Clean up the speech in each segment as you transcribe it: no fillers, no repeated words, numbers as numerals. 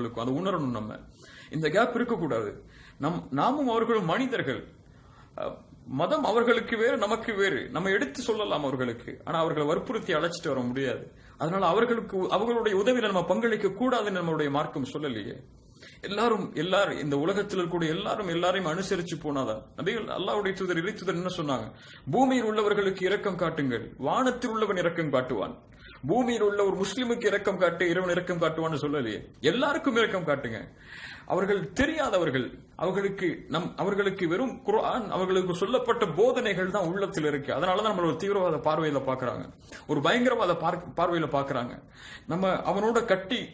அவர்களுக்கும் அதை உணரணும். நம்ம இந்த கேப் இருக்கக்கூடாது. நாமும் அவர்களும் மனிதர்கள். மதம் அவர்களுக்கு வேறு, நமக்கு வேறு. நம்ம எடுத்து சொல்லலாம் அவர்களுக்கு, ஆனா அவர்களை வற்புறுத்தி அழைச்சிட்டு வர முடியாது. அதனால அவர்களுடைய உதவியில நம்ம பங்களிக்க கூடாதுன்னு நம்மளுடைய மார்க்கம் சொல்லலையே. எல்லாரும் இந்த உலகத்தில் இருக்கக்கூடிய எல்லாரையும் அனுசரிச்சு போனாதான். நபிகள் அல்லாஹ்வுடைய தூதர் இறை தூதர் என்ன சொன்னாங்க? பூமியில் உள்ளவர்களுக்கு இரக்கம் காட்டுங்கள், வானத்தில் உள்ளவன் இரக்கம் காட்டுவான். பூமியில் உள்ள ஒரு முஸ்லிமுக்கு இரக்கம் காட்டு, இறைவன் இரக்கம் காட்டுவான்னு சொல்லலையே. எல்லாருக்கும் இரக்கம் காட்டுங்க. அவர்கள் தெரியாதவர்கள், அவர்களுக்கு வெறும் குர்ஆன், அவர்களுக்கு சொல்லப்பட்ட போதனைகள் தான் உள்ளத்தில் இருக்கு. அதனாலதான் நம்மள ஒரு தீவிரவாத பார்வையில பாக்குறாங்க, ஒரு பயங்கரவாத பார்வையில பாக்குறாங்க. நம்ம அவனோட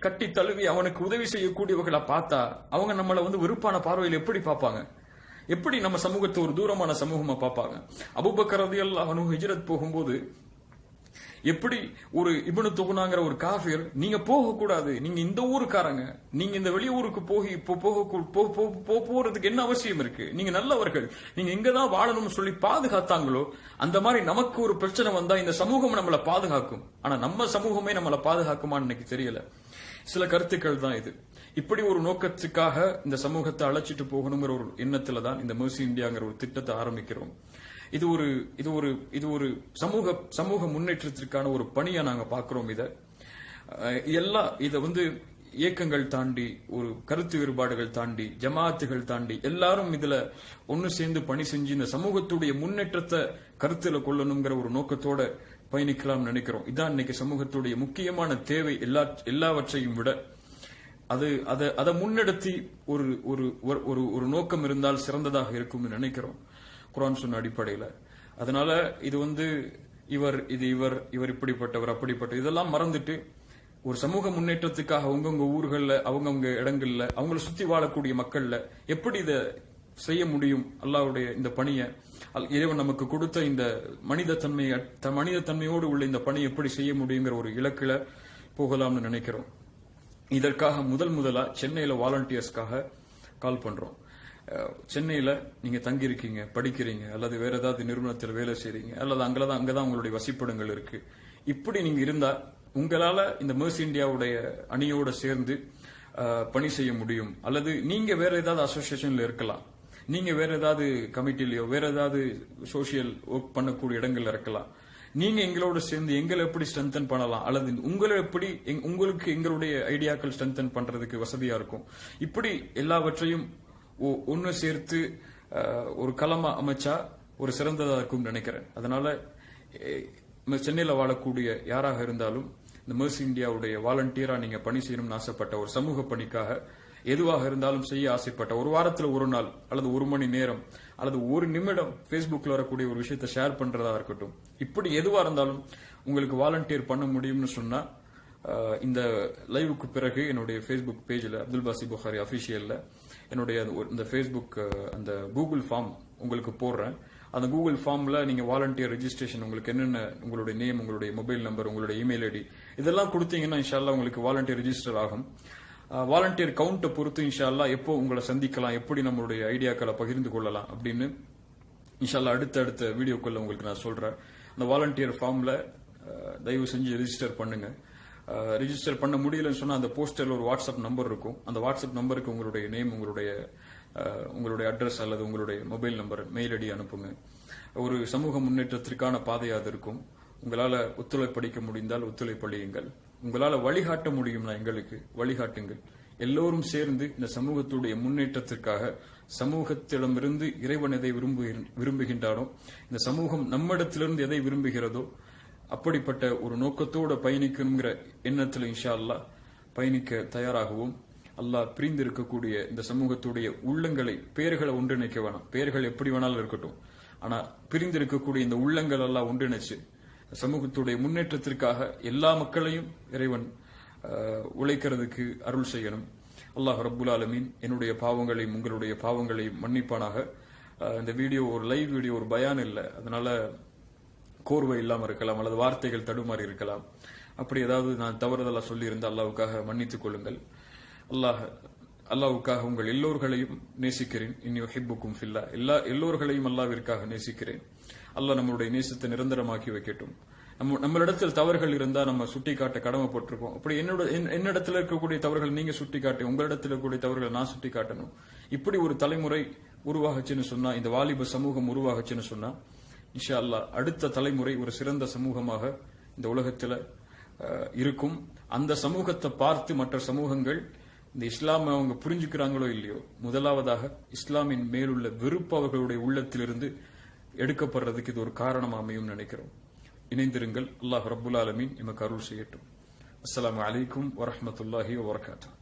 கட்டி தழுவி அவனுக்கு உதவி செய்யக்கூடியவர்களை பார்த்தா அவங்க நம்மள வெறுப்பான பார்வையில எப்படி பார்ப்பாங்க? எப்படி நம்ம சமூகத்தை ஒரு தூரமான சமூகமா பார்ப்பாங்க? அபூபக்கர் ரலியல்லாஹு அன்ஹு ஹிஜ்ரத் போகும்போது எப்படி ஒரு இப்னு துகுனாங்கிற ஒரு காஃபிர், நீங்க போக கூடாது, நீங்க இந்த ஊருக்காரங்க, நீங்க இந்த வெளியூருக்கு போறதுக்கு என்ன அவசியம் இருக்கு, நீங்க நல்லவர்கள், நீங்க இங்கதான் வாழணும்னு சொல்லி பாதுகாத்தாங்களோ, அந்த மாதிரி நமக்கு ஒரு பிரச்சனை வந்தா இந்த சமூகம் நம்மளை பாதுகாக்கும். ஆனா நம்ம சமூகமே நம்மளை பாதுகாக்குமான்னு எனக்கு தெரியல. சில கருத்துக்கள் தான் இது. இப்படி ஒரு நோக்கத்துக்காக இந்த சமூகத்தை அழைச்சிட்டு போகணுங்கிற ஒரு எண்ணத்துல தான் இந்த மெர்சி இந்தியாங்கிற ஒரு திட்டத்தை ஆரம்பிக்கிறோம். இது ஒரு சமூக முன்னேற்றத்திற்கான ஒரு பணியா நாங்க பாக்குறோம். இத இயக்கங்கள் தாண்டி, ஒரு கருத்து வேறுபாடுகள் தாண்டி, ஜமாத்துகள் தாண்டி எல்லாரும் இதுல ஒன்னு சேர்ந்து பணி செஞ்சு இந்த சமூகத்துடைய முன்னேற்றத்தை கருத்துல கொள்ளணுங்கிற ஒரு நோக்கத்தோட பயணிக்கலாம் நினைக்கிறோம். இதான் இன்னைக்கு சமூகத்துடைய முக்கியமான தேவை. எல்லாவற்றையும் விட அதை முன்னெடுத்தி ஒரு நோக்கம் இருந்தால் சிறந்ததாக இருக்கும்னு நினைக்கிறோம், குர்ஆன் சொன்ன அடிப்படையில. அதனால இவர் இப்படிப்பட்டவர், அப்படிப்பட்ட இதெல்லாம் மறந்துட்டு ஒரு சமூக முன்னேற்றத்துக்காக அவங்கவுங்க ஊர்கள்ல, அவங்கவுங்க இடங்கள்ல, அவங்களை சுத்தி வாழக்கூடிய மக்கள்ல எப்படி இதை செய்ய முடியும், அல்லாஹ்வுடைய இந்த பணியை, இறைவன் நமக்கு கொடுத்த இந்த மனித தன்மையோடு உள்ள இந்த பணி எப்படி செய்ய முடியுங்கிற ஒரு இலக்குல போகலாம்னு நினைக்கிறோம். இதற்காக முதலா சென்னையில வாலண்டியர்ஸ்க்காக கால் பண்றோம். சென்னையில நீங்க தங்கி இருக்கீங்க, படிக்கிறீங்க, அல்லது வேற ஏதாவது நிறுவனத்தில் வேலை செய்றீங்க, அல்லது அங்கதான் உங்களுடைய வசிப்பிடங்கள் இருக்கு. இப்படி நீங்க இருந்தா உங்களால இந்த மெர்சி இந்தியாவுடைய அணியோட சேர்ந்து பணி செய்ய முடியும். அல்லது நீங்க வேற ஏதாவது அசோசியேஷன்ல இருக்கலாம், நீங்க வேற ஏதாவது கமிட்டிலயோ வேற ஏதாவது சோசியல் ஒர்க் பண்ணக்கூடிய இடங்கள்ல இருக்கலாம். நீங்க எங்களோட சேர்ந்து எங்களை எப்படி ஸ்ட்ரென்தன் பண்ணலாம், அல்லது உங்களுக்கு எங்களுடைய ஐடியாக்கள் ஸ்ட்ரென்தன் பண்றதுக்கு வசதியா இருக்கும். இப்படி எல்லாவற்றையும் ஒன்னு சேர்த்து ஒரு களமா அமைச்சா ஒரு சிறந்ததா இருக்கும் நினைக்கிறேன். அதனால சென்னையில வாழக்கூடிய யாராக இருந்தாலும் இந்த மெர்சி இந்தியாவுடைய வாலண்டியரா நீங்க பணி செய்யணும்னு ஆசைப்பட்ட, ஒரு சமூக பணிக்காக எதுவாக இருந்தாலும் செய்ய ஆசைப்பட்ட, ஒரு வாரத்துல ஒரு நாள் அல்லது ஒரு மணி நேரம் அல்லது ஒரு நிமிடம் பேஸ்புக்ல வரக்கூடிய ஒரு விஷயத்தை ஷேர் பண்றதா இருக்கட்டும், இப்படி எதுவா இருந்தாலும் உங்களுக்கு வாலண்டியர் பண்ண முடியும்னு சொன்னா இந்த லைவுக்கு பிறகு என்னுடைய பேஸ்புக் பேஜ்ல அப்துல் பாசி புகாரி அபிஷியல்ல என்னுடைய இந்த பேஸ்புக் அந்த கூகுள் ஃபார்ம் உங்களுக்கு போடுறேன். அந்த கூகுள் ஃபார்ம்ல நீங்க வாலண்டியர் ரெஜிஸ்ட்ரேஷன், உங்களுக்கு என்னென்ன உங்களுடைய நேம், உங்களுடைய மொபைல் நம்பர், உங்களுடைய இமெயில் ஐடி இதெல்லாம் கொடுத்தீங்கன்னா இன்ஷா அல்லாஹ் உங்களுக்கு வாலண்டியர் ரெஜிஸ்டர் ஆகும். வாலண்டியர் கவுண்ட்டை பொறுத்து இன்ஷா அல்லாஹ் எப்போ உங்களை சந்திக்கலாம், எப்படி நம்மளுடைய ஐடியாக்களை பகிர்ந்து கொள்ளலாம் அப்படின்னு இன்ஷா அல்லாஹ் அடுத்த வீடியோக்குள்ள உங்களுக்கு நான் சொல்றேன். அந்த வாலண்டியர் ஃபார்ம்ல தயவு செஞ்சு ரெஜிஸ்டர் பண்ணுங்க. ரெஜிஸ்டர் பண்ண முடியலன்னு சொன்னா அந்த போஸ்டர்ல ஒரு வாட்ஸ்அப் நம்பர் இருக்கும். அந்த வாட்ஸ்அப் நம்பருக்கு உங்களுடைய நேம், உங்களுடைய அட்ரஸ் அல்லது உங்களுடைய மொபைல் நம்பர், மெயில் ஐடி அனுப்புங்க. ஒரு சமூக முன்னேற்றத்திற்கான பாதையாக இருக்கும். உங்களால ஒத்துழைப்பளிக்க முடிந்தால் ஒத்துழைப்பளியுங்கள். உங்களால வழிகாட்ட முடியும்னா எங்களுக்கு வழிகாட்டுங்கள். எல்லோரும் சேர்ந்து இந்த சமூகத்துடைய முன்னேற்றத்திற்காக சமூகத்திடமிருந்து இறைவன் எதை விரும்புகின்றாரோ, இந்த சமூகம் நம்மிடத்திலிருந்து எதை விரும்புகிறதோ அப்படிப்பட்ட ஒரு நோக்கத்தோட பயணிக்குங்கிற எண்ணத்தில் இன்ஷா அல்லாஹ் பயணிக்க தயாராகவும், அல்லாஹ் பிரிந்து இருக்கக்கூடிய இந்த சமூகத்துடைய உள்ளங்களை, பெயர்களை ஒன்றிணைக்க வேணாம், பெயர்கள் எப்படி வேணாலும் இருக்கட்டும், ஆனா பிரிந்து இருக்கக்கூடிய இந்த உள்ளங்கள் எல்லாம் ஒன்றிணைச்சு சமூகத்துடைய முன்னேற்றத்திற்காக எல்லா மக்களையும் இறைவன் உழைக்கிறதுக்கு அருள் செய்யணும். அல்லாஹ் ரப்புல் ஆலமீன் என்னுடைய பாவங்களையும் உங்களுடைய பாவங்களையும் மன்னிப்பானாக. இந்த வீடியோ ஒரு லைவ் வீடியோ, ஒரு பயான் இல்லை, அதனால கோர்வை இல்லாம இருக்கலாம் அல்லது வார்த்தைகள் தடுமாறி இருக்கலாம். அப்படி ஏதாவது நான் தவறுதலா சொல்லியிருந்த அல்லாஹ்வுக்காக மன்னித்துக் கொள்ளுங்கள். அல்லாஹ்வுக்காக உங்கள் எல்லோர்களையும் நேசிக்கிறேன். இன்னி உஹிப்புக்கும் ஃபில்லாஹ். எல்லோர்களையும் அல்லாஹ்விற்காக நேசிக்கிறேன். அல்லாஹ் நம்மளுடைய நேசத்தை நிரந்தரமாக்கி வைக்கட்டும். நம்மளிடத்தில் தவறுகள் இருந்தா நம்ம சுட்டி காட்ட கடமைப்பட்டிருக்கோம். அப்படி என்னிடத்துல இருக்கக்கூடிய தவறுகள் நீங்க சுட்டி காட்டி, உங்களிடத்தில் இருக்கக்கூடிய தவறுகளை நான் சுட்டி காட்டணும். இப்படி ஒரு தலைமுறை உருவாகச்சுன்னு சொன்னா, இந்த வாலிப சமூகம் உருவாகச்சுன்னு சொன்னா, இன்ஷா அல்லாஹ் அடுத்த தலைமுறை ஒரு சிறந்த சமூகமாக இந்த உலகத்துல இருக்கும். அந்த சமூகத்தை பார்த்து மற்ற சமூகங்கள் இந்த இஸ்லாமை அவங்க புரிஞ்சுக்கிறாங்களோ இல்லையோ, முதலாவதாக இஸ்லாமின் மேலுள்ள வெறுப்பு அவர்களுடைய உள்ளத்திலிருந்து எடுக்கப்படுறதுக்கு இது ஒரு காரணம் அமையும் நினைக்கிறோம். இணைந்திருங்கள். அல்லாஹ் ரப்புல் ஆலமீன் எமக்கு அருள் செய்யட்டும். அஸ்ஸலாமு அலைக்கும் வரஹ்மத்துல்லாஹி வபரகாத்துஹு.